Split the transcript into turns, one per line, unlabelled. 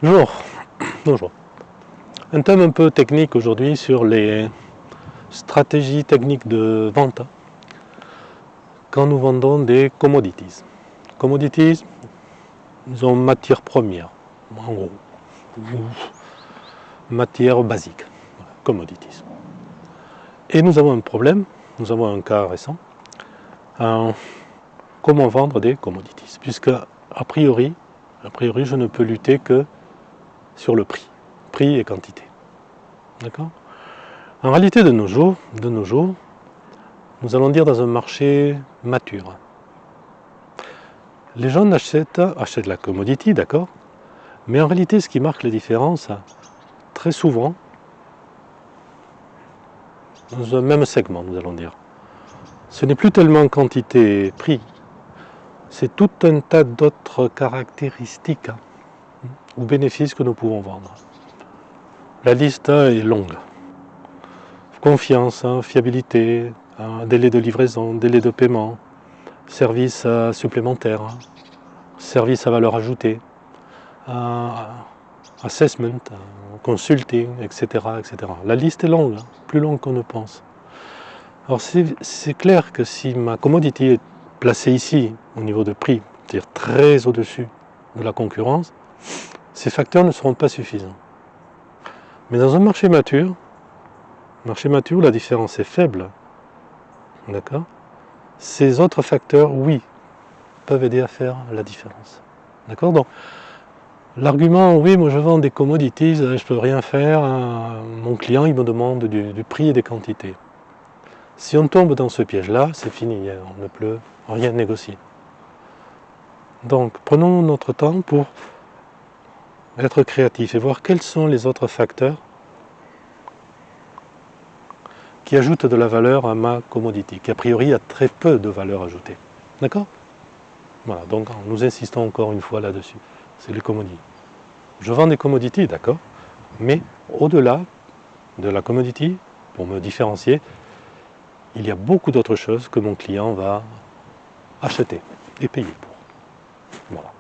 Bonjour, bonjour. Un thème un peu technique aujourd'hui sur les stratégies techniques de vente quand nous vendons des commodities. Commodities, nous avons matière première, en gros, ou matière basique, voilà, commodities. Et nous avons un problème, nous avons un cas récent, comment vendre des commodities, puisque a priori, je ne peux lutter que sur le prix et quantité. D'accord ? En réalité, de nos jours, nous allons dire dans un marché mature. Les gens achètent la commodity, d'accord, mais en réalité, ce qui marque la différence, très souvent, dans un même segment, nous allons dire, ce n'est plus tellement quantité et prix, c'est tout un tas d'autres caractéristiques ou bénéfices que nous pouvons vendre. La liste est longue. Confiance, fiabilité, délai de livraison, délai de paiement, service supplémentaire, service à valeur ajoutée, assessment, consulting, etc., etc. La liste est longue, plus longue qu'on ne pense. Alors c'est clair que si ma commodity est placée ici, au niveau de prix, c'est-à-dire très au-dessus de la concurrence, ces facteurs ne seront pas suffisants. Mais dans un marché mature, la différence est faible, d'accord ? Ces autres facteurs, oui, peuvent aider à faire la différence. D'accord ? Donc, l'argument, oui, moi je vends des commodities, je ne peux rien faire, mon client il me demande du prix et des quantités. Si on tombe dans ce piège-là, c'est fini, on ne peut rien négocier. Donc, prenons notre temps pour être créatifs et voir quels sont les autres facteurs qui ajoutent de la valeur à ma commodity, qui a priori a très peu de valeur ajoutée. D'accord ? Voilà, donc nous insistons encore une fois là-dessus, c'est les commodities. Je vends des commodities, d'accord, mais au-delà de la commodity, pour me différencier, il y a beaucoup d'autres choses que mon client va acheter et payer pour. Voilà.